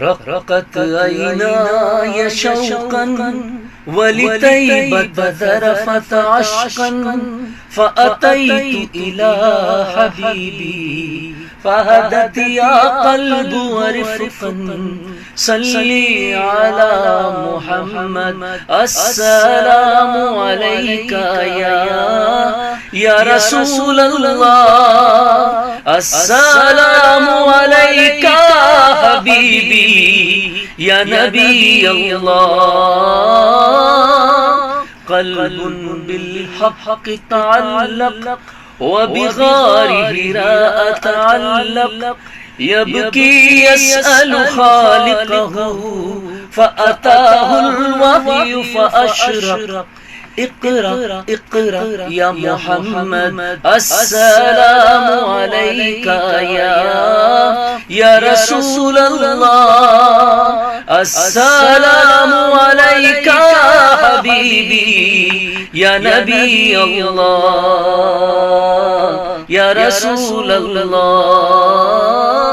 रक़त ऐनाय शौक़न वलितैबत ज़रफ़त अश्क़न फ़अतैतु इला हबीबी फ़हदत या क़ल्ब वरिफ़क़न सल्ली अला मुहम्मद अस्सलामु अलैका या रसूल अल्लाह अस्सलामु अलैका हबीबी या नबी अल्लाह क़ल्बुन बिल हक़ तअल्लक़ व बिग़ारि हिरा तअल्लक़ यबकी यसअलु ख़ालिक़हु फ़अताहुल वह्यु फ़अशरक़ इक़रा इक़रा या मुहम्मद अस्सलामु अलैका या रसूल अल्लाह अस्सलामु अलैका हबीबी या नबी अल्लाह या रसूल अल्लाह।